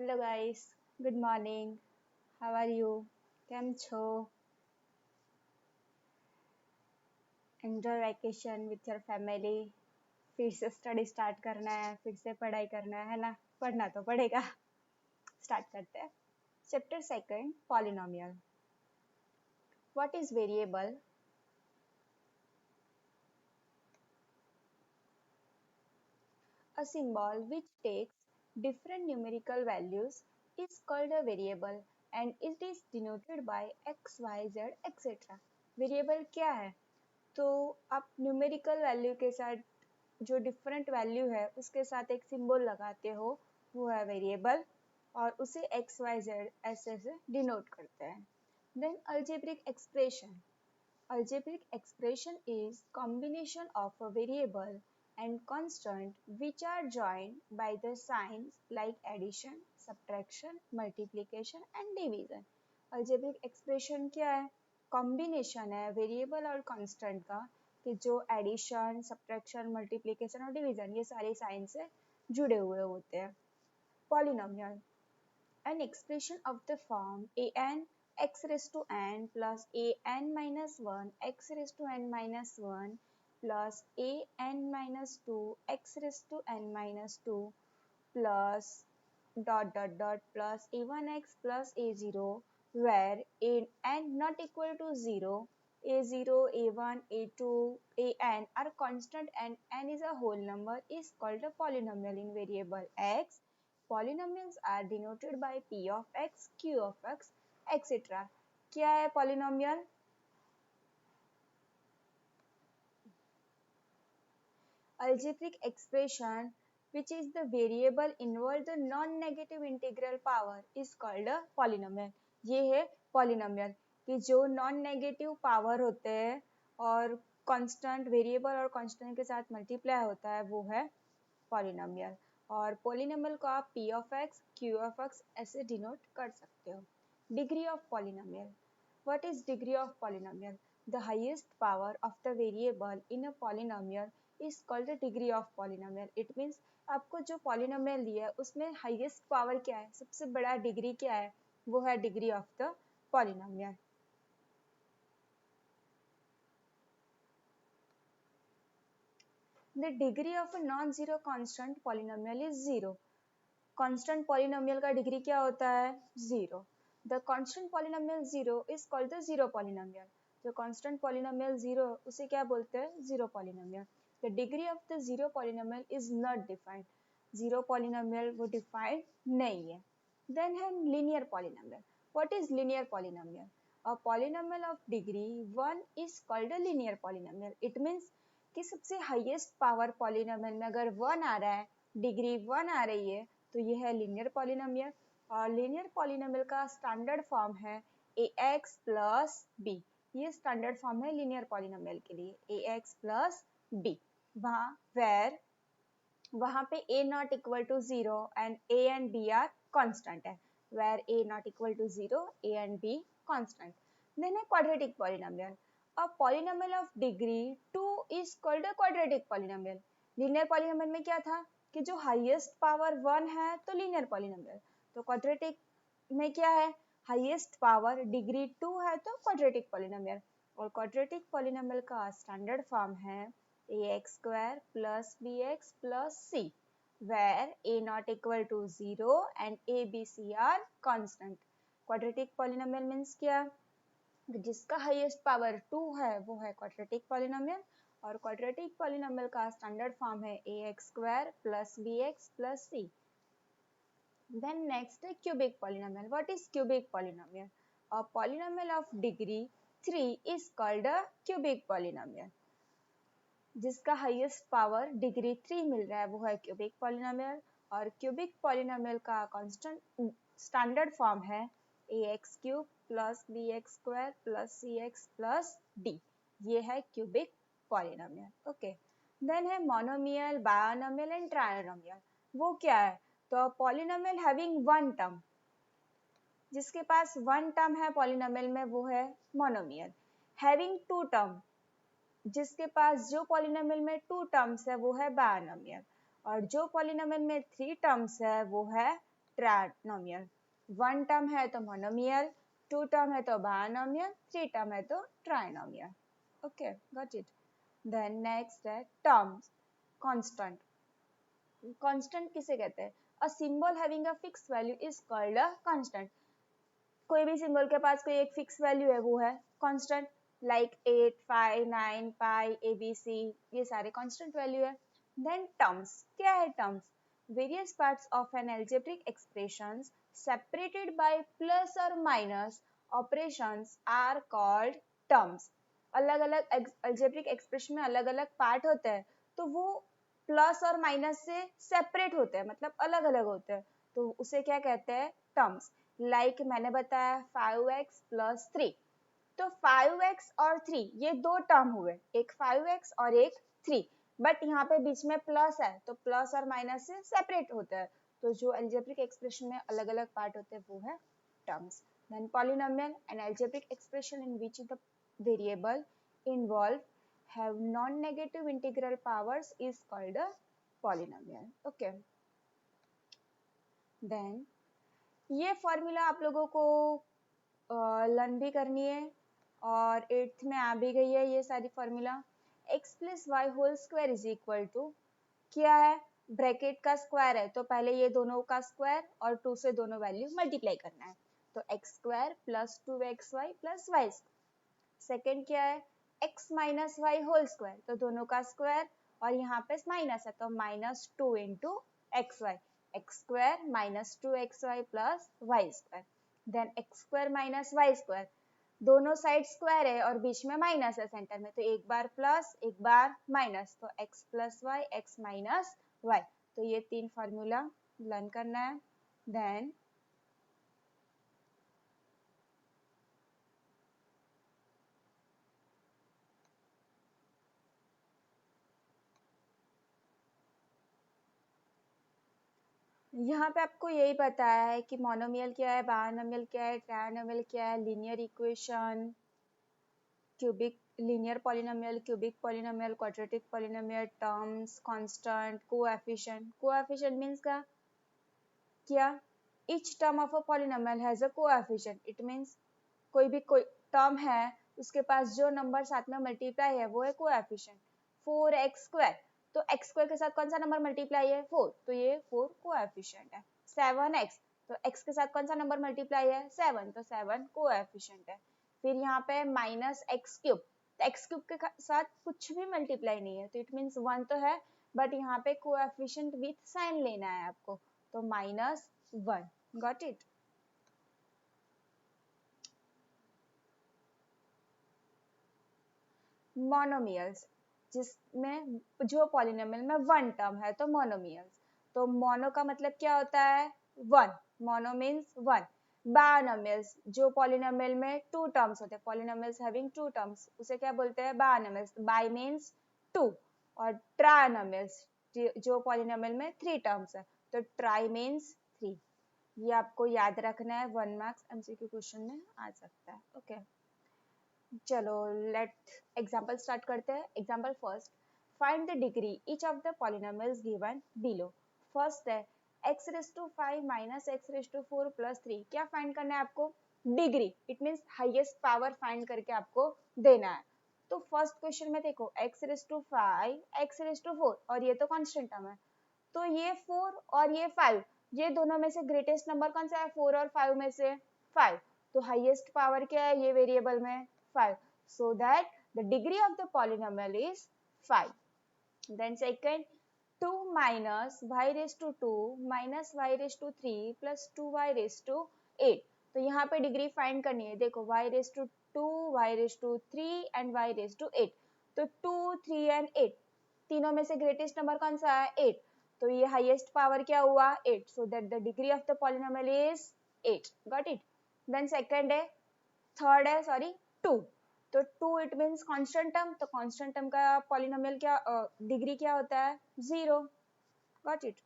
Hello guys, good morning. How are you? કેમ છો? Enjoy vacation with your family. फिर से स्टडी स्टार्ट करना है, फिर से पढ़ाई करना है ना? पढ़ना तो पड़ेगा. स्टार्ट करते हैं. Chapter second, polynomial. What is variable? A symbol which takes different numerical values is called a variable and it is denoted by x, y, z, etc. Variable क्या है? तो आप न्यूमेरिकल वैल्यू के साथ जो डिफरेंट वैल्यू है उसके साथ एक सिंबल लगाते हो, वो है वेरिएबल, और उसे एक्स वाई जेड ऐसे से डिनोट करते हैं. Then algebraic expression is combination of a variable and constant which are joined by the signs like addition, subtraction, multiplication and division. algebraic expression क्या है? कॉम्बिनेशन है वेरिएबल और कांस्टेंट का, कि जो एडिशन, सब्ट्रैक्शन, मल्टीप्लिकेशन और डिवीजन ये सारे साइन से जुड़े हुए होते हैं. Polynomial, an expression of the form an x raised to n plus an minus 1 x raised to n minus 1 plus an minus 2 x raised to n minus 2 plus dot dot dot plus a1x plus a0 where n not equal to 0, a0, a1, a2, an are constant and n is a whole number is called a polynomial in variable x. Polynomials are denoted by p of x, q of x, etc. क्या है polynomial? Algebraic expression which is the variable involve the non-negative integral power is called a polynomial. ये है polynomial कि जो non-negative power होते हैं और constant variable और constant के साथ multiply होता है वो है polynomial. और polynomial को आप p of x, q of x ऐसे denote कर सकते हो. Degree of polynomial. What is degree of polynomial? The highest power of the variable in a polynomial is called the degree of polynomial. It means आपको जो polynomial दिया है उसमें highest power क्या है, सबसे बड़ा डिग्री क्या है, वो है degree of the polynomial. The degree of a non-zero constant polynomial is 0. Constant polynomial का डिग्री क्या होता है? 0. The constant polynomial 0 is called the zero polynomial. जो constant polynomial 0 उसे क्या बोलते हैं? Zero polynomial. The degree of the zero polynomial is not defined. Zero polynomial वो defined नहीं है. Then है linear polynomial. What is linear polynomial? A polynomial of degree 1 is called a linear polynomial. It means कि सबसे highest power polynomial में अगर 1 आ रहा है, डिग्री 1 आ रही है, तो ये है लीनियर पॉलिनोमियल. और लीनियर पॉलिनोमियल का स्टैंडर्ड फॉर्म है ax प्लस b. ये स्टैंडर्ड फॉर्म है लीनियर पॉलिनोमियल के लिए, ax प्लस b. वहाँ पे a not equal to 0 and a and b are constant है. where a not equal to 0, a and b constant. Then a quadratic polynomial. A polynomial of degree 2 is called a quadratic polynomial. Linear polynomial में क्या था कि जो highest power 1 है तो linear polynomial, तो quadratic में क्या है, हाईएस्ट पावर डिग्री 2 है तो क्वाड्रेटिक पॉलिनोमियल. और क्वाड्रेटिक पॉलिनोमियल का स्टैंडर्ड फॉर्म है ax square plus bx plus c where a not equal to 0 and a, b, c are constant. Quadratic polynomial means क्या, जिसका हाईएस्ट पावर 2 है वो है क्वाड्रेटिक पॉलिनोमियल. और क्वाड्रेटिक पॉलिनोमियल का स्टैंडर्ड फॉर्म है ax square plus bx plus c. Then next cubic polynomial. What is cubic polynomial? A polynomial of degree 3 is called a cubic polynomial. जिसका highest power degree 3 मिल रहा है वो है cubic polynomial. और cubic polynomial का constant standard form है ax cube plus bx square plus cx plus d. ये है क्यूबिक पॉलिनोमियल. ओके. देन है मोनोमियल, बायनोमियल एंड ट्रायनोमियल. वो क्या है, तो पॉलिनोमियल हैविंग वन टर्म, जिसके पास वन टर्म है पॉलिनोमियल में वो है मोनोमियल. हैविंग टू टर्म, जिसके पास जो पॉलिनोमियल में 2 टर्म्स है वो है बायनोमियल. और जो पॉलिनोमियल में 3 टर्म्स है वो है ट्राइनोमियल। वन टर्म है तो मोनोमियल, टू टर्म है तो बायनोमियल, थ्री टर्म है तो trinomial. Okay, got it. Then next है टर्म्स। कांस्टेंट। कांस्टेंट किसे कहते हैं? A symbol having a fix value is called a constant. कोई भी सिंबल के पास कोई एक फिक्स वैल्यू है वो है कांस्टेंट। लाइक 8, 5, 9, पाई, ABC, ये सारे कांस्टेंट वैल्यू है। Then terms. क्या है terms? Various parts of an algebraic expressions separated by plus और minus operations are called terms. अलग अलग एल्जेब्रिक एक्सप्रेशन में अलग अलग पार्ट होते हैं, तो वो प्लस और माइनस से सेपरेट होते हैं, मतलब अलग अलग होते हैं, तो उसे क्या कहते हैं? टर्म्स। लाइक मैंने बताया 5x प्लस 3, तो 5x और 3 ये दो टर्म हुए, एक 5x और एक 3, बट यहाँ पे बीच में प्लस है तो प्लस और माइनस से सेपरेट होता है, तो जो अलजेब्रिक एक्सप्रेशन में अलग अलग पार्ट होते हैं वो है terms. Then polynomial, an algebraic expression in which the variable involve have non-negative integral powers is called a polynomial. Okay. Then ये फॉर्मूला आप लोगों को लर्न भी करनी है और 8th में आ भी गई है ये सारी formula. x plus y whole square is equal to क्या है? ब्रैकेट का स्क्वायर है तो पहले ये दोनों का स्क्वायर और 2 से दोनों वैल्यू मल्टीप्लाई करना है, तो x square plus 2xy plus y. Second क्या है? x minus y whole square, तो दोनों का स्क्वायर और यहाँ पे माइनस है तो minus 2 into x y, x square minus 2xy plus y square. Then x square minus y square, दोनों साइड स्क्वायर है और बीच में माइनस है सेंटर में, तो एक बार प्लस एक बार माइनस, तो x plus y x minus y. तो ये तीन फॉर्मूला लर्न करना है। देन यहाँ पे आपको यही पता है कि मोनोमियल क्या है, बायनोमियल क्या है, ट्रायनोमियल क्या है, linear equation, cubic linear polynomial, cubic polynomial, quadratic polynomial, terms, constant, coefficient. Coefficient means क्या? Each term of a polynomial has a coefficient. It means कोई टर्म है उसके पास जो नंबर साथ में मल्टीप्लाई है वो है कोएफिशिएंट। 4x स्क्वायर, तो x स्क्वायर के साथ कौन सा नंबर मल्टीप्लाई है? 4, तो ये 4 कोएफिशिएंट है। 7x, तो x के साथ कौन सा नंबर मल्टीप्लाई है? 7, तो 7 कोएफिशिएंट है। फिर यहाँ पे माइनस एक्स क्यूब, तो एक्स क्यूब के साथ कुछ भी मल्टीप्लाई नहीं है तो इट मीन्स 1 तो है, बट यहाँ पे कोएफिशिएंट विथ साइन लेना है आपको, तो -1। Got it. मोनोमियल्स, जिसमें जो पॉलिनोमियल में वन टर्म है तो मोनोमियल्स। तो मोनो का मतलब क्या होता है? One. Mono means one. Binomials, जो पॉलिनोमियल में टू टर्म्स होते हैं, पॉलिनोमियल्स हैविंग टू टर्म्स, उसे क्या बोलते हैं? बायनोमियल्स। Bi means two. और ट्रायनोमियल्स, जो पॉलिनोमियल में थ्री टर्म्स है, तो ट्राई मीन्स थ्री। ये आपको याद रखना है, 1 मार्क्स MCQ क्वेश्चन में आ सकता है। ओके, चलो लेट एग्जांपल स्टार्ट करते हैं। Example first, find the degree each of the polynomials given below. First है x raise to 5 minus x raise to 4 plus 3। क्या फाइंड करना है आपको? Degree, it means highest power find करके आपको देना है। तो फर्स्ट क्वेश्चन में देखो x raise to 5 x raise to 4 और ये तो कांस्टेंट टर्म है, तो ये 4 और ये 5, ये दोनों में से ग्रेटेस्ट नंबर कौन सा है? 4 और 5 में से 5, तो हाईएस्ट पावर क्या है ये वेरिएबल में? 5, so that the degree of the polynomial is 5. Then second, 2 minus y raised to 2 minus y raised to 3 plus 2y raised to 8। तो यहाँ पे डिग्री फाइंड करनी है। देखो y raised to 2, y raised to 3 and y raised to 8, तो 2, 3 and 8 तीनों में से ग्रेटेस्ट नंबर कौन सा है? 8, तो ये हाईएस्ट पावर क्या हुआ? 8, so that the degree of the polynomial is 8. Got it? Then second है, थर्ड है सॉरी 2, तो 2 इट मींस कांस्टेंट टर्म, तो कांस्टेंट टर्म का पॉलिनोमियल क्या डिग्री क्या होता है? 0। Got it.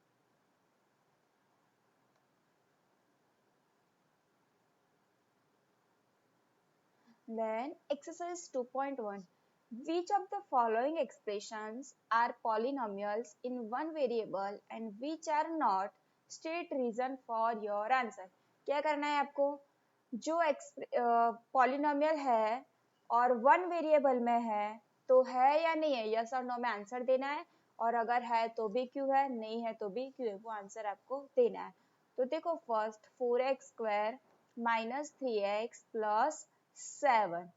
Then exercise 2.1, which of the following expressions are polynomials in one variable and which are not state reason for your answer. क्या करना है आपको, जो पॉलिनोमियल है और वन वेरिएबल में है तो है या नहीं है, यस और नो में आंसर देना है, और अगर है तो भी क्यों है, नहीं है तो भी क्यों है, वो आंसर आपको देना है। तो देखो first 4x square minus 3x plus 7,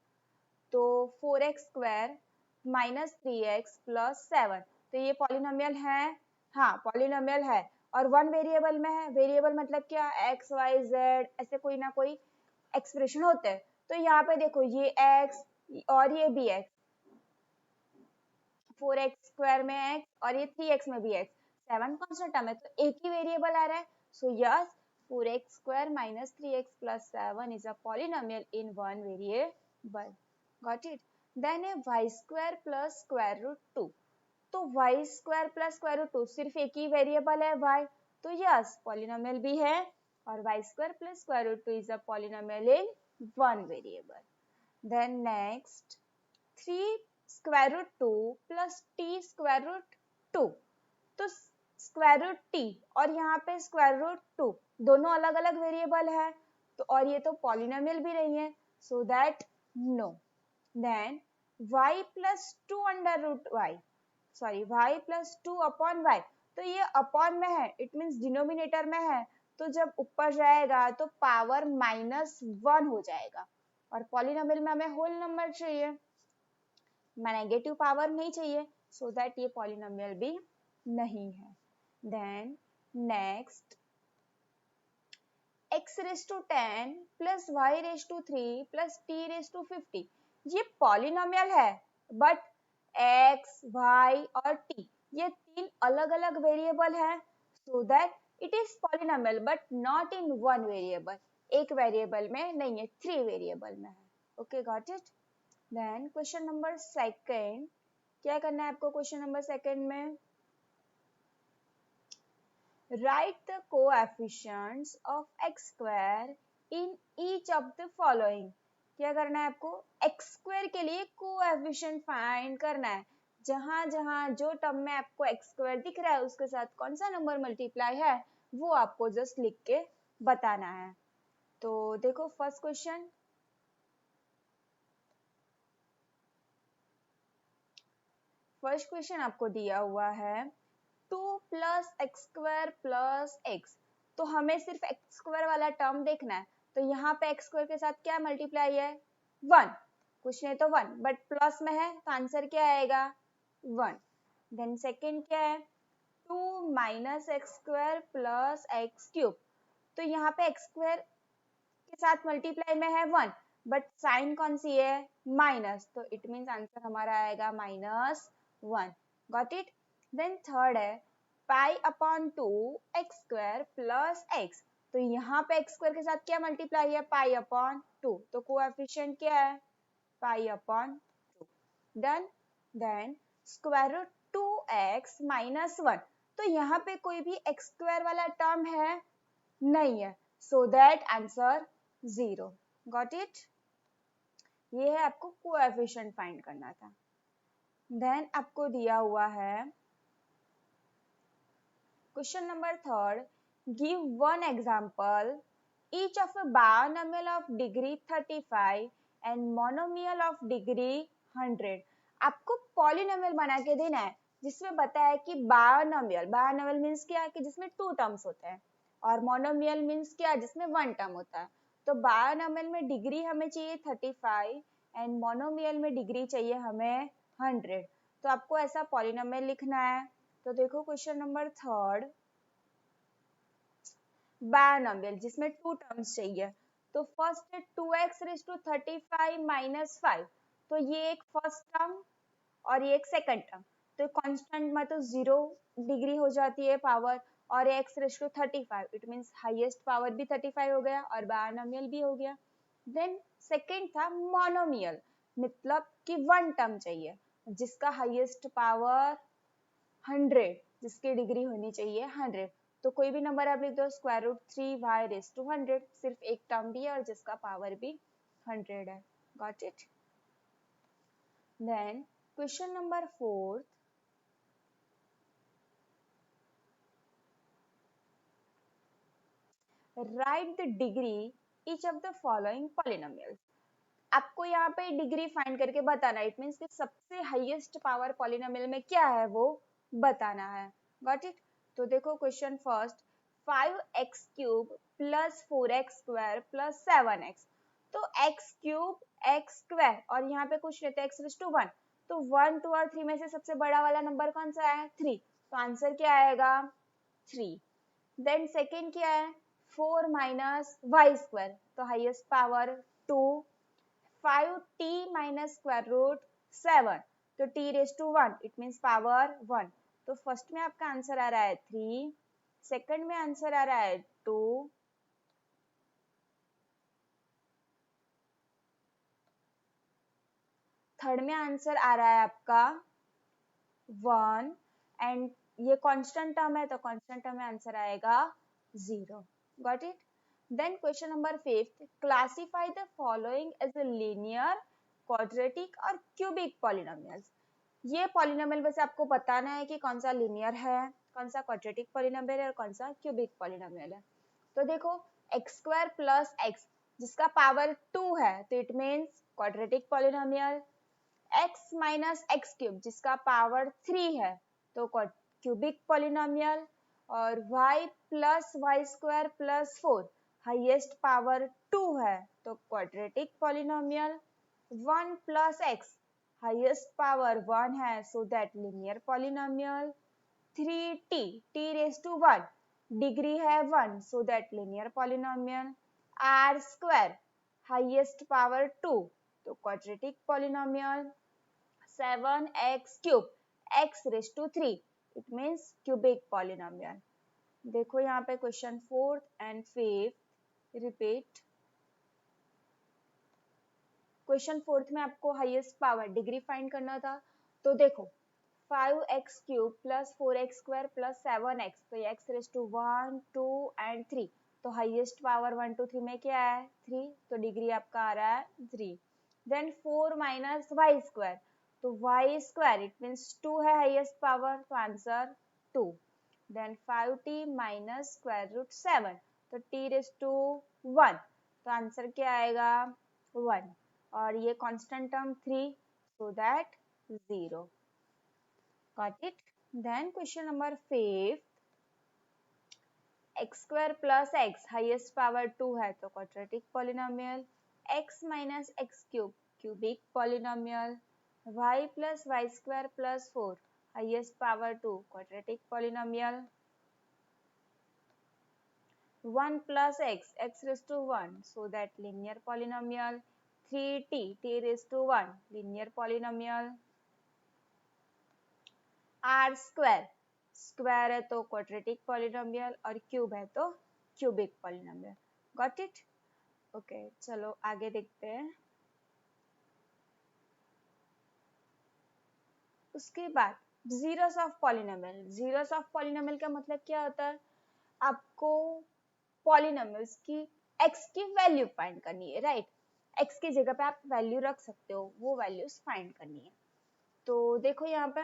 तो 4x square minus 3x plus 7, तो ये पॉलिनोमियल है, हाँ पॉलिनोमियल है, और वन वेरिएबल में है। वेरिएबल मतलब क्या, x y z ऐसे कोई ना कोई एक्सप्रेशन होते हैं। तो यहाँ पे देखो ये x और ये भी x, 4x स्क्वायर में x और ये 3x में भी x, 7 कॉन्स्टेंट टर्म है तो एक ही वेरिएबल आ रहा है। So yes 4x square minus 3x plus 7 is a polynomial in one variable. Got it? Then a y square plus square root 2, तो y square plus square root 2 सिर्फ एक ही वेरिएबल है y, तो यस पॉलिनोमियल भी है, और y square plus square root 2 is a polynomial in one variable. Then next 3 square root 2 plus t square root 2, तो स्क्वायर रूट t और यहाँ पे स्क्वायर रूट 2 दोनों अलग अलग वेरिएबल है, तो और ये तो पॉलिनोमियल भी नहीं है, so that no. Then y plus 2 under root y, sorry y plus 2 upon y, तो ये अपॉन में है, इट मीन्स डिनोमिनेटर में है, तो जब ऊपर जाएगा तो पावर -1 हो जाएगा, और पॉलिनोमियल में हमें होल नंबर चाहिए, नेगेटिव पावर नहीं चाहिए, सो दैट ये पॉलिनोमियल भी नहीं है। Then next x raise to 10 plus y raise to 3 plus t raise to 50, ये पॉलिनोमियल है, बट x, y और t ये तीन अलग अलग वेरिएबल है, so that it is polynomial but not in one variable, एक वेरिएबल में नहीं है, 3 वेरिएबल में है। Okay got it. Then question number second, क्या करना है आपको क्वेश्चन नंबर सेकंड में, write the coefficients of x square in each of the following। क्या करना है आपको, x square के लिए कोएफिशिएंट फाइंड करना है, जहां जहां जो टर्म में आपको x square दिख रहा है उसके साथ कौन सा नंबर मल्टीप्लाई है वो आपको जस्ट लिख के बताना है। तो देखो फर्स्ट क्वेश्चन, आपको दिया हुआ है 2 plus x square plus x, तो हमें सिर्फ एक्स स्क्वायर वाला टर्म देखना है, तो यहाँ पे एक्स स्क्वायर के साथ क्या मल्टीप्लाई है 1, कुछ नहीं तो 1, बट प्लस में है तो आंसर क्या आएगा 1। देन सेकंड क्या है 2 minus x square plus x cube, तो यहाँ पे एक्स स्क्वायर के साथ मल्टीप्लाई में है 1, बट साइन कौन सी है माइनस, तो इट मीन्स आंसर हमारा आएगा -1। Got it. देन थर्ड है pi upon 2 x square plus x, तो यहाँ पे एक्स स्क्वायर के साथ क्या मल्टीप्लाई है पाई अपॉन 2, तो कोएफिशिएंट क्या है pi upon 2। Done. Then square root 2x minus 1, तो यहाँ पे कोई भी एक्स स्क्वायर वाला टर्म है नहीं है, so that answer 0। Got it. ये है आपको कोएफिशिएंट फाइंड करना था। देन आपको दिया हुआ है question number third, give one example each of a binomial of degree 35 and monomial of degree 100। आपको पॉलिनोमियल बना के देना है जिसमें बताया कि बायोनोमियल मीन्स क्या है कि जिसमें 2 टर्म्स होते हैं, और मोनोमियल मीन्स क्या है जिसमें 1 टर्म होता है। तो बायोनोमियल में डिग्री हमें चाहिए 35 एंड मोनोमियल में डिग्री चाहिए हमें 100, तो आपको ऐसा पॉलिनोमियल लिखना है। तो देखो क्वेश्चन नंबर थर्ड, बायोनोमियल जिसमें 2 टर्म्स चाहिए, तो फर्स्ट है 2x रेज टू 35 माइनस 5, तो ये एक फर्स्ट टर्म और ये एक सेकंड टर्म, तो कांस्टेंट में तो 0 डिग्री हो जाती है पावर, और x raise to 35, it means highest power भी 35 हो गया और बायोनोमियल भी हो गया। देन सेकंड था मोनोमियल, मतलब कि 1 टर्म चाहिए जिसका हाईएस्ट पावर 100, जिसकी डिग्री होनी चाहिए 100, तो कोई भी नंबर आप लिख दो, square root 3y raise to 100, सिर्फ एक टर्म भी है और जिसका पावर भी 100 है। Got it. Then question number fourth, write the degree each of the following polynomials. आपको यहाँ पे डिग्री फाइंड करके बताना है, इट मीन्स कि सबसे हाईएस्ट पावर पॉलिनोमियल में क्या है वो बताना है। Got it? तो देखो question first, 5x cube plus 4x square plus 7x। तो x क्यूब x स्क्वायर और यहाँ पे कुछ रहता है x रेज़ टू 1, तो 1 2 और 3 में से सबसे बड़ा वाला नंबर कौन सा है? 3, तो आंसर क्या आएगा? 3। देन सेकेंड क्या है? 4 माइनस वाई स्क्वायर, तो highest power 2, 5t minus square root 7, तो t raised to 1, it means power 1। तो फर्स्ट में आपका आंसर आ रहा है 3, सेकंड में आंसर आ रहा है 2, थर्ड में आंसर आ रहा है आपका 1, एंड ये कांस्टेंट टर्म है तो कांस्टेंट टर्म में आंसर आएगा 0। Got it? Then question number 5, classify the following as a linear, quadratic और क्यूबिक पॉलिनोमियल्स। ये पॉलिनोमियल वैसे आपको बताना है कि कौन सा लीनियर है, कौन सा क्वाड्रेटिक पॉलिनोमियल है और कौन सा क्यूबिक पॉलिनोमियल है। तो देखो x स्क्वायर प्लस x जिसका पावर 2 है तो it means quadratic polynomial, x minus x cube जिसका पावर 3 है तो क्यूबिक पॉलिनोमियल, और y plus y square plus 4 highest power 2 है तो quadratic polynomial, 1 plus x highest power 1 है so that linear polynomial, 3t t raise to 1 degree है 1 so that linear polynomial, r square highest power 2 तो quadratic polynomial, 7x cube x raise to 3 it means cubic polynomial. देखो यहाँ पे question fourth and fifth repeat. Question fourth में आपको highest power degree find करना था, तो देखो 5x cube plus 4x square plus 7x, तो x रेज टू 1 2 एंड 3, तो हाईएस्ट पावर 1 2 3 में क्या है? 3, तो डिग्री आपका आ रहा है 3। देन 4 माइनस वाई स्क्वायर, तो y स्क्वायर इट मीन्स 2 है हाईएस्ट पावर तो answer 2। Then 5t minus square root 7, तो t रेज टू 1, तो आंसर क्या आएगा? 1, और ये constant term 3 so that 0। Got it? Then question number 5, x square plus x highest power 2 है तो quadratic polynomial, x minus x cube cubic polynomial, y plus y square plus 4 highest power 2 quadratic polynomial, 1 plus x x raised to 1 so that linear polynomial, 3t t raised to 1 linear polynomial, r square square है तो quadratic polynomial और cube है तो cubic polynomial. Got it? Okay चलो आगे देखते हैं। उसके बाद zeros of polynomial. Zeros of polynomial का मतलब क्या होता है? आपको पॉलिनोमियल्स की x की वैल्यू फाइंड करनी है, राइट? x की जगह पे आप वैल्यू रख सकते हो, वो वैल्यूज फाइंड करनी है। तो देखो यहाँ पे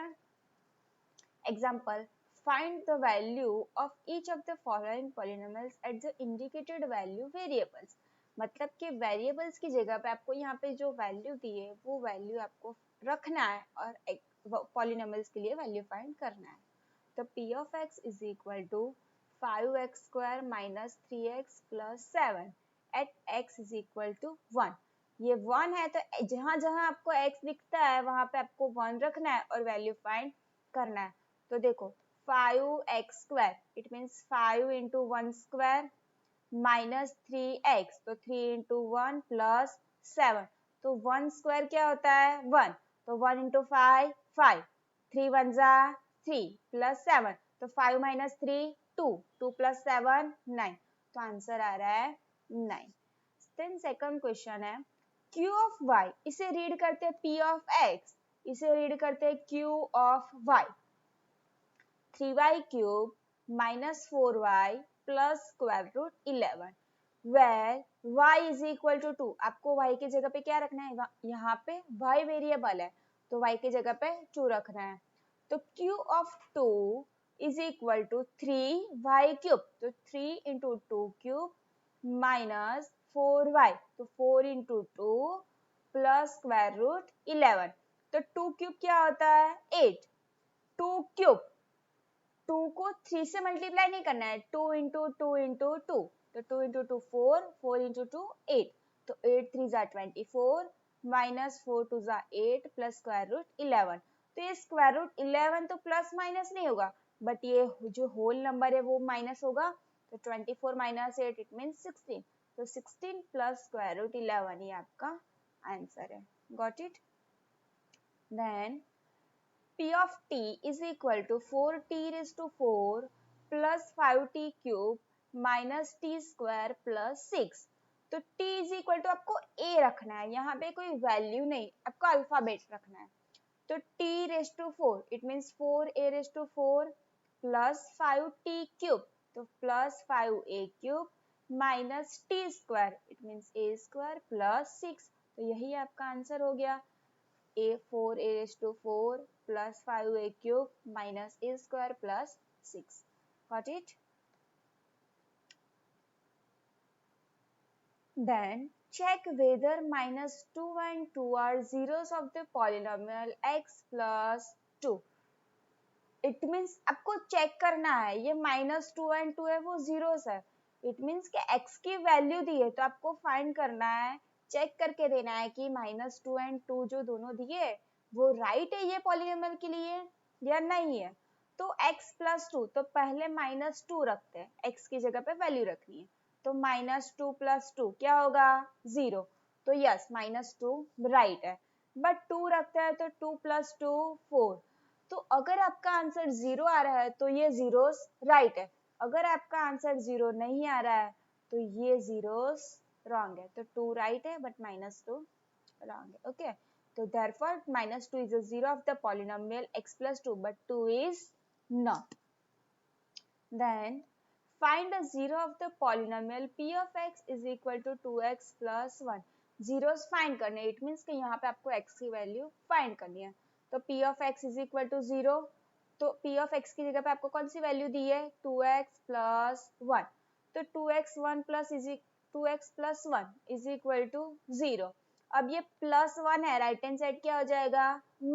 example, find the value of each of the following polynomials at the indicated value variables. मतलब कि वेरिएबल्स की जगह पे आपको यहाँ पे जो वैल्यू दी है वो वैल्यू आपको रखना है और पॉलिनोमियल्स के लिए वैल्यू फाइंड करना है। तो p of x is equal to 5x square minus 3x plus 7 at x is equal to 1। ये 1 है तो जहां जहां आपको x दिखता है वहां पे आपको 1 रखना है और वैल्यू फाइंड करना है। तो देखो 5x square it means 5 into 1 square minus 3x, तो 3 into 1 plus 7, तो 1 square क्या होता है? 1, तो 1 into 5 5, 3 1 जा 3 plus 7, तो 5 minus 3 2, 2 plus 7 9, तो आंसर आ रहा है 9। देन सेकंड क्वेश्चन है q of y, इसे रीड करते हैं p of x, इसे रीड करते हैं q of y, 3y cube minus 4y plus square root 11 where y is equal to 2। आपको y की जगह पे क्या रखना है? यहाँ पे y वेरिएबल है तो y की जगह पे 2 रखना है। तो q of 2 is equal to 3y cube, तो 3 इंटू 2 क्यूब माइनस 4y, तो 4 इंटू 2 प्लस स्क्वायर रूट 11। तो 2 क्यूब क्या होता है 8, 2 क्यूब, 2 को 3 से मल्टीप्लाई नहीं करना है, 2 इंटू 2 इंटू 2, तो 2 इंटू 2 4, 4 इंटू 2 8, तो 8 3 जा 24 माइनस 4 2 जा 8 प्लस स्क्वायर रूट 11। तो ये स्क्वायर रूट 11 तो प्लस माइनस नहीं होगा, बट ये जो होल नंबर है वो माइनस होगा, तो 24 माइनस 8 इट मीन्स 16, तो 16 प्लस स्क्वायर रूट 11 ये आपका आंसर है। Got it? Then P of t is equal to 4t raised to 4 plus 5t cube minus t square plus 6। तो t is equal to आपको a रखना है, यहाँ पे कोई वैल्यू नहीं, आपको अल्फाबेट रखना है। तो t raised to 4 it means 4a raised to 4 plus 5t cube, तो plus 5a cube minus t square it means a square plus 6। तो यही आपका आंसर हो गया, a 4a raised to 4 plus 5a cube minus a square plus 6. Got it? Then check whether minus 2 and 2 are zeros of the polynomial x plus 2. It means आपको check करना है ये minus 2 and 2 है वो zeros है, it means कि x की value दी है तो आपको फाइंड करना है, चेक करके देना है कि माइनस 2 एंड 2 जो दोनों दिए वो राइट है ये पॉलीनोमियल के लिए या नहीं है। तो x प्लस 2, तो पहले माइनस 2 रखते हैं, x की जगह पे वैल्यू रखनी है, तो माइनस 2 प्लस 2 क्या होगा 0, तो यस माइनस 2 राइट है, बट 2 रखते हैं तो 2 प्लस 2 4। तो अगर आपका आंसर 0 आ रहा है तो ये जीरोस राइट है, अगर आपका आंसर 0 नहीं आ रहा है तो ये जीरोस रॉन्ग है, तो 2 राइट है बट माइनस 2 रॉन्ग है। Okay, so therefore minus 2 is a zero of the polynomial x plus 2 but 2 is not. Then find the zero of the polynomial p of x is equal to 2x plus 1. zeros find करने, it means कि यहाँ पे आपको x की value find करनी है, तो p of x is equal to 0, तो p of x की जगह पे आपको कौन सी वैल्यू दी है 2x plus 1, तो 2x 1 plus 2x plus 1 is equal to 0। अब ये प्लस 1 है, राइट हैंड साइड क्या हो जाएगा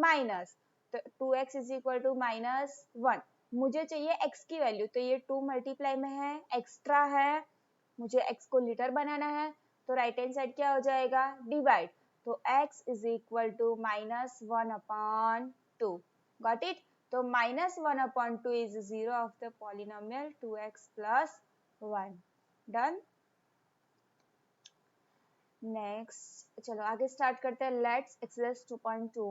माइनस, तो 2x is equal to minus 1, मुझे चाहिए x की वैल्यू, तो ये 2 मल्टीप्लाई में है एक्स्ट्रा है, मुझे x को लीटर बनाना है, तो राइट हैंड साइड क्या हो जाएगा डिवाइड, तो x is equal to minus 1 upon 2। Got it? तो minus 1 upon 2 is zero of the polynomial 2x plus 1। Done? Next चलो आगे स्टार्ट करते हैं, let's exercise 2.2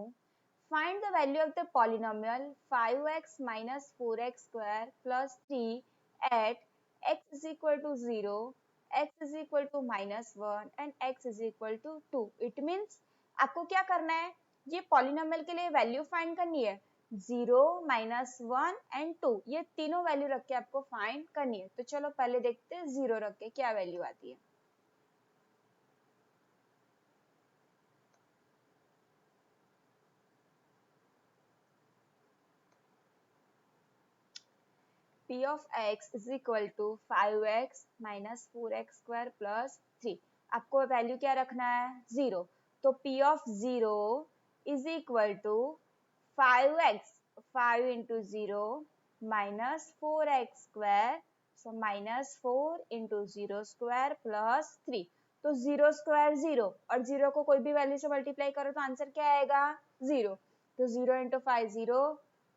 find the value of the polynomial 5x minus 4x square plus 3 at x is equal to 0, x is equal to minus 1 and x is equal to 2। It means आपको क्या करना है, ये polynomial के लिए value find करनी है, 0 minus 1 and 2 ये तीनों वैल्यू रख के आपको फाइंड करनी है। तो चलो पहले देखते हैं 0 रख के क्या वैल्यू आती है। P of x is equal to 5x minus 4x square plus 3। आपको वैल्यू क्या रखना है 0, तो P of 0 is equal to 5x, 5 into 0 minus 4x square, so minus 4 into 0 square plus 3। तो 0 square 0 और 0 को कोई भी वैल्यू से मल्टीप्लाई करो तो आंसर क्या आएगा 0, तो 0 into 5 0,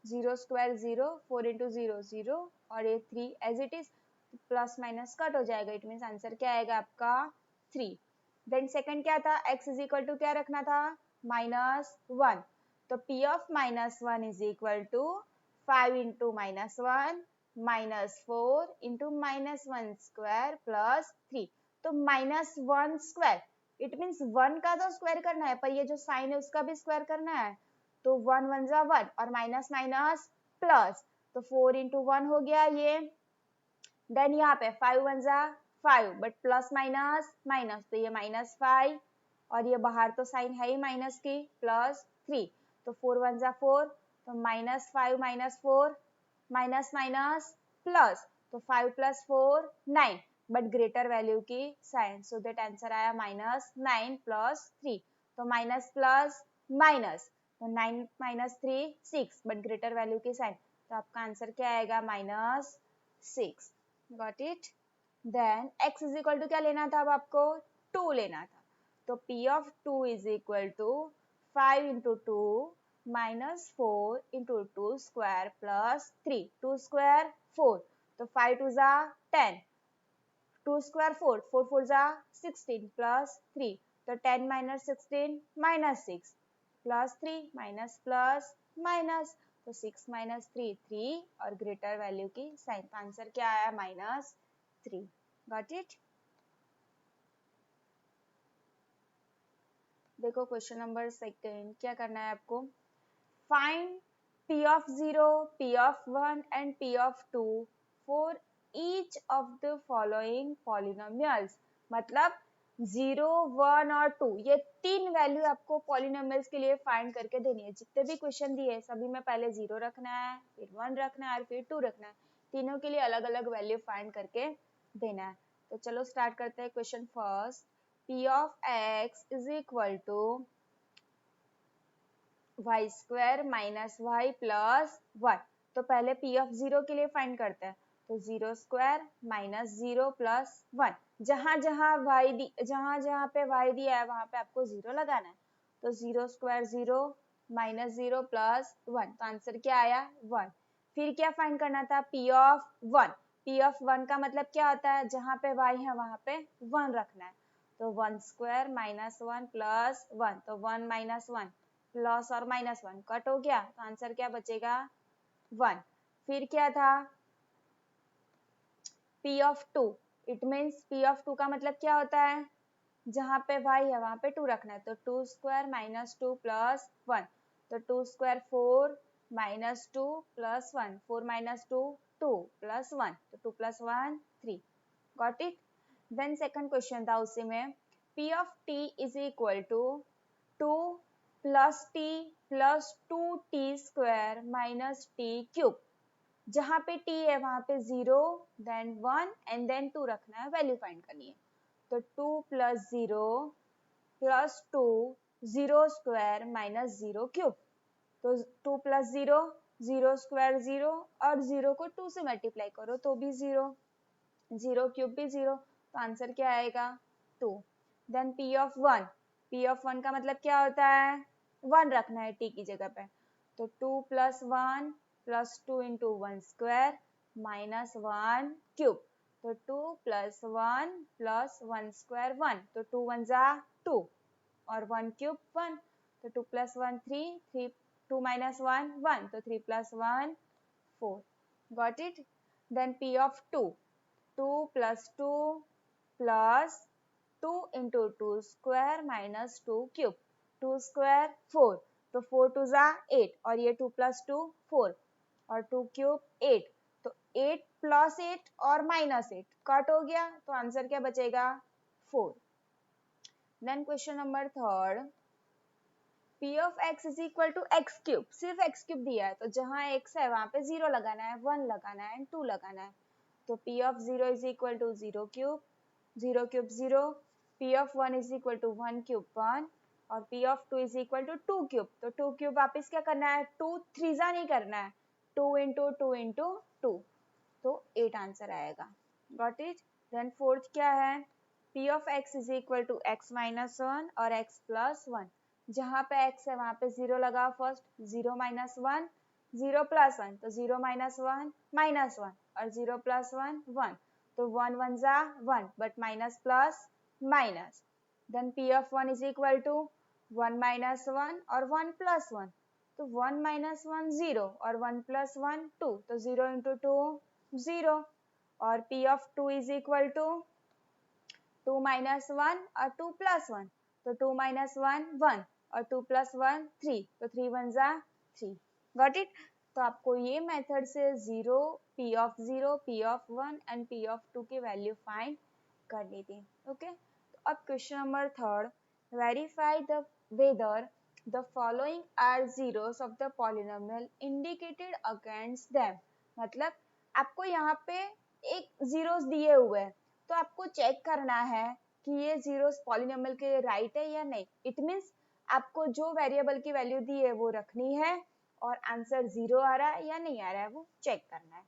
0 square 0, 4 into 0 0 और ये 3 as it is, plus minus cut हो जाएगा, इट मीन्स आंसर क्या आएगा आपका 3। देन सेकंड क्या था, x इज इक्वल टू क्या रखना था माइनस 1, तो p of minus 1 is equal to 5 into minus 1 minus 4 into minus 1 square plus 3, तो माइनस 1 स्क्वायर इट मीन्स 1 का तो स्क्वायर करना है पर ये जो साइन है उसका भी स्क्वायर करना है, तो 1 1 जा 1 और माइनस माइनस प्लस, तो 4 इंटू 1 हो गया ये, देन यहाँ पे 5 1 जा 5 बट प्लस माइनस माइनस, तो ये माइनस 5 और ये बाहर तो साइन है ही माइनस की प्लस 3, तो 4 1 जा 4, तो minus 5 minus 4 minus minus plus, तो 5 प्लस 4 9, बट ग्रेटर वैल्यू की साइन, सो दैट आंसर आया -9 प्लस 3, तो माइनस प्लस माइनस, तो 9 माइनस 3 6, बट ग्रेटर वैल्यू की साइन, तो आपका आंसर क्या आएगा -6। Got it. Then x is equal to क्या लेना था अब आपको 2 लेना था, तो p of 2 is equal to 5 into 2 minus 4 into 2 square plus 3, 2 square 4, तो 5 टू जा 10, 2 स्क्वायर 4, 4 फोर जा 16 प्लस 3, तो 10 minus 16 minus 6 plus 3 minus plus minus, तो 6 माइनस 3 3, और ग्रेटर वैल्यू की साइन, आंसर क्या आया -3। Got it. देखो क्वेश्चन नंबर सेकंड, क्या करना है आपको, find p of 0, p of 1 and p of 2 for each of the following polynomials। मतलब 0, 1 और 2 ये तीन वैल्यू आपको पॉलिनोमियल्स के लिए फाइंड करके देनी है। जितने भी क्वेश्चन दिए सभी में पहले 0 रखना है, फिर 1 रखना है और फिर 2 रखना है, तीनों के लिए अलग अलग वैल्यू फाइंड करके देना है। तो चलो स्टार्ट करते हैं question first. p of x is equal to y square minus y plus 1, तो पहले p ऑफ 0 के लिए फाइंड करते हैं, तो 0 स्क्वायर माइनस 0 प्लस 1, जहां जहां पे y दिया है वहां पे आपको 0 लगाना है, तो 0 स्क्वायर 0 माइनस 0 प्लस 1, तो आंसर क्या आया 1। फिर क्या फाइंड करना था p ऑफ 1, p ऑफ 1 का मतलब क्या होता है, जहां पे y है वहां पे 1 रखना है, तो 1 स्क्वायर माइनस 1 प्लस 1, तो 1 माइनस 1 प्लस और माइनस 1 कट हो गया, तो आंसर क्या बचेगा 1। फिर क्या था p of 2, it means p of 2 का मतलब क्या होता है, जहां पे y है वहां पे 2 रखना है, तो 2 स्क्वायर माइनस 2 प्लस 1, तो 2 square 4 minus 2 plus 1, 4 minus 2 2 plus 1, तो 2 plus 1 3। Got it. Then second question था उसी में, p of t is equal to 2 plus t plus 2t square minus t cube, जहां पे t है वहां पे 0 देन 1 एंड देन 2 रखना है, वैल्यू फाइंड करनी है, तो 2 plus 0 plus 2 0 square minus 0 cube, तो 2 प्लस 0 0 स्क्वायर 0, और 0 को 2 से मल्टीप्लाई करो तो भी 0, 0 क्यूब भी 0, तो आंसर क्या आएगा 2। Then p of 1, p of 1 का मतलब क्या होता है, 1 रखना है t की जगह पे, तो 2 plus 1 plus 2 into 1 square minus 1 cube, तो 2 प्लस 1 प्लस 1 स्क्वायर 1, तो 2 1 जा 2 और 1 क्यूब 1, तो 2 प्लस 1 3 3, 2 माइनस 1 1, तो 3 plus 1 4। Got it. Then p of 2, 2 plus 2 plus 2 into 2 square minus 2 cube, 2 square 4, तो 4 टू जा 8, और ये 2 प्लस 2 4 और 2 क्यूब 8, तो 8 प्लस 8 और माइनस 8 कट हो गया, तो आंसर क्या बचेगा 4। Then question number third, p of x is equal to x cube, सिर्फ x क्यूब दिया है, तो जहां x है वहां पे 0 लगाना है, 1 लगाना है एंड 2 लगाना है, तो p of 0 is equal to 0 cube, 0 cube 0, p of 1 is equal to 1 cube 1, और p of 2 is equal to 2 cube, तो 2 क्यूब वापस क्या करना है, 2 थ्रीजा नहीं करना है, 2 इंटू 2 इंटू 2, तो 8 आंसर आएगा। Got it. देन फोर्थ क्या है, p of x is equal to x minus 1 और x plus 1, जहां पे x है वहां पे 0 लगा फर्स्ट, 0 माइनस 1 0 प्लस 1, तो 0 माइनस 1 माइनस 1, और 0 प्लस 1 1, तो 1 1 जा 1, but minus plus minus, then p of 1 is equal to 1 minus 1 और 1 प्लस 1, तो 1 माइनस 1 0 और 1 प्लस 1 2, तो 0 इंटू 2 0, और p of 2 is equal to 2 minus 1 और 2 प्लस 1, तो 2 माइनस 1 1 और 2 प्लस 1 3, तो 3 1 जा 3। Got it. तो आपको ये मेथड से 0 p of 0 p of 1 and p of 2 की वैल्यू फाइंड करनी थी। ओके, तो अब question number third, verify the whether the following are zeros of the polynomial indicated against them। मतलब आपको यहाँ पे एक जीरोस दिए हुए हैं, तो आपको चेक करना है कि ये जीरोस पॉलिनोमियल के राइट है या नहीं। इट मीन्स आपको जो वेरिएबल की वैल्यू दी है वो रखनी है और आंसर 0 आ रहा है या नहीं आ रहा है वो चेक करना है।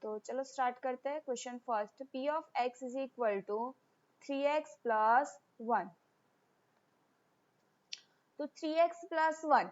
तो चलो स्टार्ट करते हैं। Question first, p of x is equal to 3x plus 1। तो 3x प्लस 1,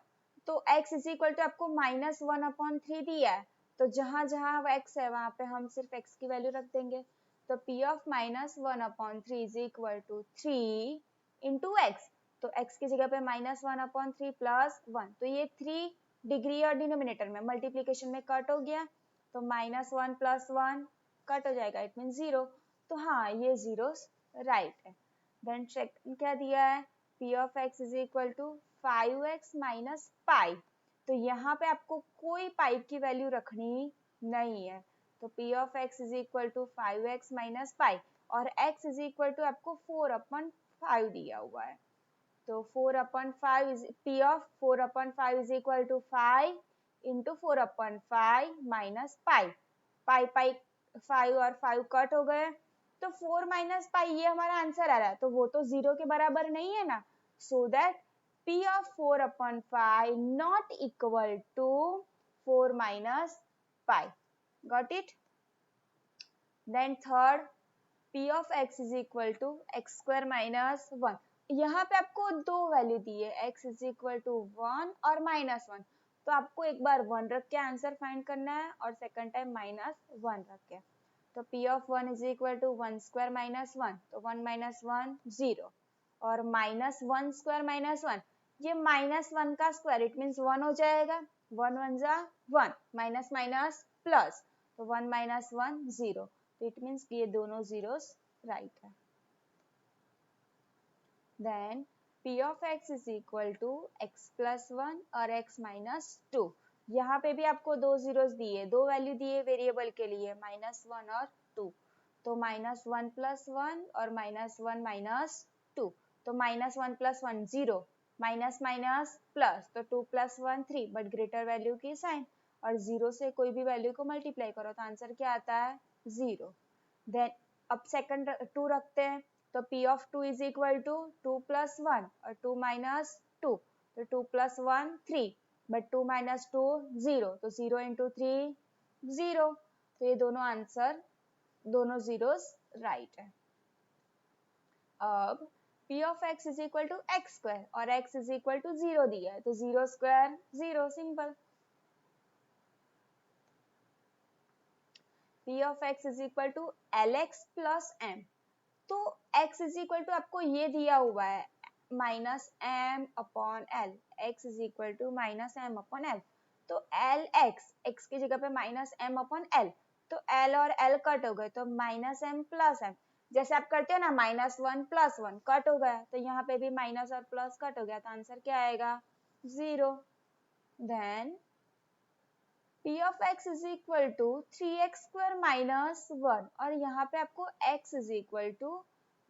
तो x इज इक्वल टू आपको -1/3 दिया है, तो जहां जहां x है वहां पे हम सिर्फ x की वैल्यू रख देंगे। तो p of -1/3 is equal to 3 into x, तो x की जगह पे -1/3 प्लस 1, तो ये 3 डिग्री और डिनोमिनेटर में मल्टीप्लीकेशन में कट हो गया, तो -1 प्लस 1 कट हो जाएगा, इट मीन 0। तो हाँ, ये जीरोस राइट है। देन सेकंड क्या दिया है, p of x is equal to 5x minus pi। तो यहाँ पे आपको कोई पाई की वैल्यू रखनी नहीं है, तो p of x is equal to 5x minus pi और x is equal to आपको 4/5 दिया हुआ है, तो 4/5 is p of 4/5 is equal to 5 into 4/5 minus pi। पाई पाई 5 और 5 कट हो गए, तो 4 माइनस पाई ये हमारा आंसर आ रहा है, तो वो तो 0 के बराबर नहीं है ना, so that p of 4/5 not equal to 4 minus pi। Got it? Then third, p of x is equal to x square minus 1। यहाँ पे आपको दो वैल्यू दी है, x is equal to 1 और -1, तो आपको एक बार 1 रख के आंसर फाइंड करना है और सेकंड टाइम -1 रख के। तो p of 1 is equal to 1 square minus 1, तो 1 minus 1 0 और -1 square minus 1, ये -1 का स्क्वायर इट मीन्स 1 हो जाएगा, 1 1 जा 1, माइनस माइनस प्लस, तो 1 minus 1 0, तो इट मीन्स ये दोनों जीरोस राइट है। Then p of x is equal to x plus 1 और x minus 2। यहाँ पे भी आपको दो जीरोस दिए, दो वैल्यू दिए वेरिएबल के लिए -1 और 2, तो -1 plus 1 और -1 minus 2, तो -1 plus 1 0, माइनस माइनस प्लस, तो 2 plus 1 3, बट ग्रेटर वैल्यू की साइन, और 0 से कोई भी वैल्यू को मल्टीप्लाई करो तो आंसर क्या आता है 0। देन अब सेकंड 2 रखते हैं, तो p of 2 is equal to 2 plus 1 और 2 minus 2, तो 2 plus 1 3, बट 2 minus 2 0, तो 0 into 3 0, तो ये दोनों आंसर दोनों जीरोस राइट है। अब p of x is equal to x square और x is equal to 0 दिया है, तो 0 square 0, simple. p of x is equal to lx plus m, तो x इज इक्वल टू आपको ये दिया हुआ है -m/l, x is equal to -m/l, तो lx, x की जगह पे -m/l, तो l और l कट हो गए, तो -m प्लस m, जैसे आप करते हो ना -1 प्लस 1 कट हो गया, तो यहाँ पे भी माइनस और प्लस कट हो गया, तो आंसर क्या आएगा 0। Then p of x is equal to 3x square minus 1 और यहाँ पे आपको x is equal to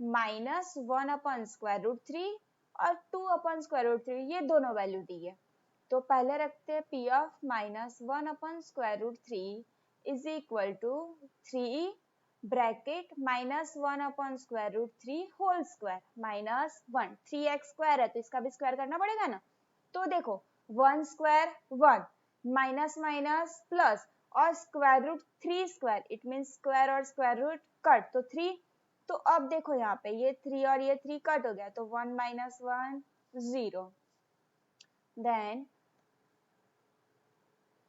-1/√3 और 2/√3, ये दोनों वैल्यू दी है, तो पहले रखते हैं p of -1/√3 is equal to 3 bracket -1/√3 whole square -1, 3x स्क्वायर है तो इसका भी स्क्वायर करना पड़ेगा ना, तो देखो 1 स्क्वायर 1, माइनस माइनस प्लस और square root 3 square, it mean square और स्क्वायर रूट कट, तो 3, तो अब देखो यहाँ पे ये 3 और ये 3 कट हो गया, तो 1 minus 1 0। Then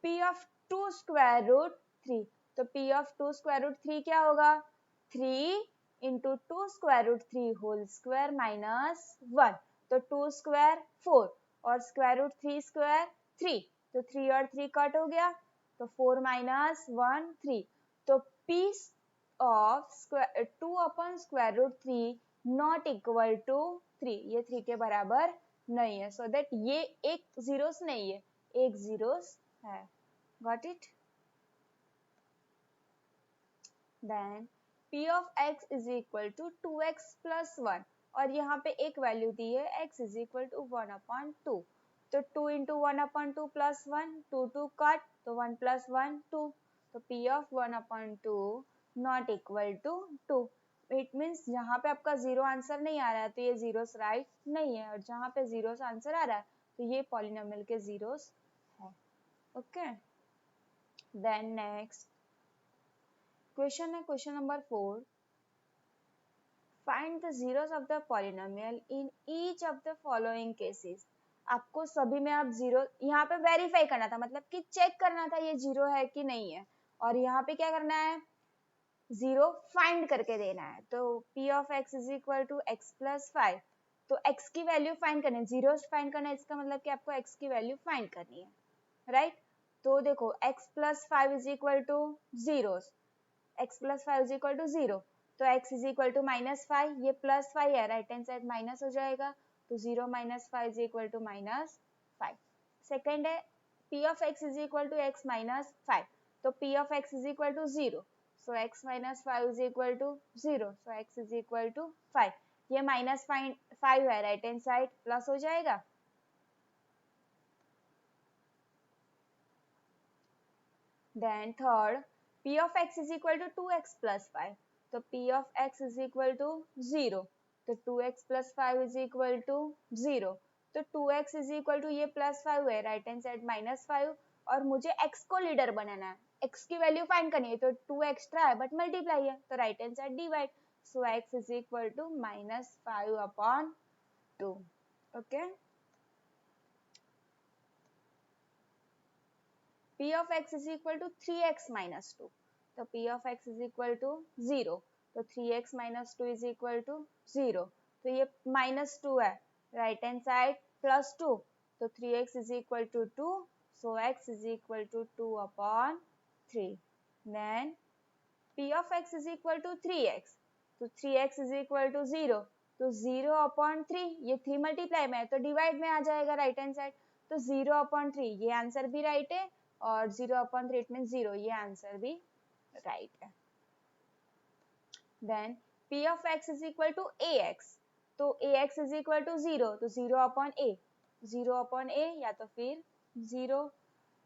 p of 2 square root 3, तो p of 2 square root 3 क्या होगा 3 into 2 square root 3 whole square minus 1, तो 2 square 4 और square root 3 square 3, तो 3 और 3 कट हो गया, तो 4 minus 1 3, तो p of 2/√3 not equal to 3, ये 3 के बराबर नहीं है, so that ये एक जीरोस नहीं है, एक जीरोस है। Got it? Then p of x is equal to 2x plus 1 और यहाँ पे एक वैल्यू दी है x is equal to 1/2, तो 2 into 1/2 plus 1, 2 2 कट, तो 1 plus 1 2, तो P of 1/2 not equal to 2। It means जहाँ पे आपका जीरो आंसर नहीं आ रहा है तो ये जीरोस राइट नहीं है, और जहाँ पे जीरोस आंसर आ रहा है तो ये पॉलिनोमियल के जीरोस है। ओके, देन नेक्स्ट क्वेश्चन है question number 4। Find the zeros of the polynomial in each of the following cases. आपको सभी में आप जीरो यहाँ पे वेरीफाई करना था, मतलब कि चेक करना था ये जीरो है कि नहीं है, और यहाँ पे क्या करना है, जीरो फाइंड करके देना है। तो P of x is equal to x plus 5, तो x की वैल्यू फाइंड करनी है, जीरो फाइंड करना है, इसका मतलब कि आपको x की वैल्यू फाइंड करनी है, राइट। तो देखो x plus 5 is equal to zero, x plus 5 is equal to zero, तो x इज इक्वल टू -5, ये +5 है, राइट हैंड साइड माइनस हो जाएगा, तो 0 - 5 इज इक्वल टू -5। सेकेंड है P of x is equal to x minus 5, तो P of x is equal to 0, so x minus 5 is equal to 0, so x is equal to 5। ये -5 है, right hand side plus हो जाएगा। Then third P of x is equal to 2x plus 5, तो P of x is equal to 0, तो 2x plus 5 is equal to 0, तो 2x is equal to ये +5 है, right hand side -5, और मुझे x को लीडर बनाना है, x की वैल्यू फाइंड करनी है, तो 2 एक्स्ट्रा है बट मल्टीप्लाई है, तो right hand side divide, so x is equal to -5/2। Okay, P of x is equal to 3x minus 2, तो P of x is equal to 0, तो 3x minus 2 is equal to 0, तो ये -2 है, right hand side +2, तो 3x is equal to 2, so x is equal to 2/3। then P of x is equal to 3x, तो 3x is equal to 0, तो 0/3, ये 3 multiply में है तो डिवाइड में आ जाएगा, राइट हैंड साइड, तो 0/3, ये आंसर भी राइट है, और 0/3 इट मीन 0, ये आंसर भी राइट है। Then P of x is equal to ax, तो ax is equal to 0, तो 0/a, 0/a या तो फिर 0।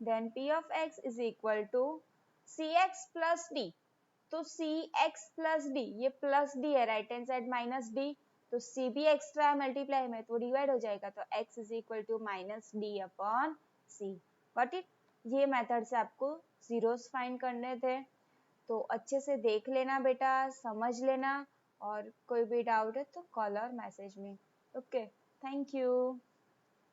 Then P of x is equal to cx plus d, तो cx plus d, ये प्लस d है, राइट हैंड साइड -d, तो c भी एक्स्ट्रा है मल्टीप्लाई में तो डिवाइड हो जाएगा, तो x is equal to -d/c। Got it. ये मेथड से आपको जीरोस फाइंड करने थे, तो अच्छे से देख लेना बेटा, समझ लेना, और कोई भी डाउट है तो कॉल और मैसेज में। Okay, thank you.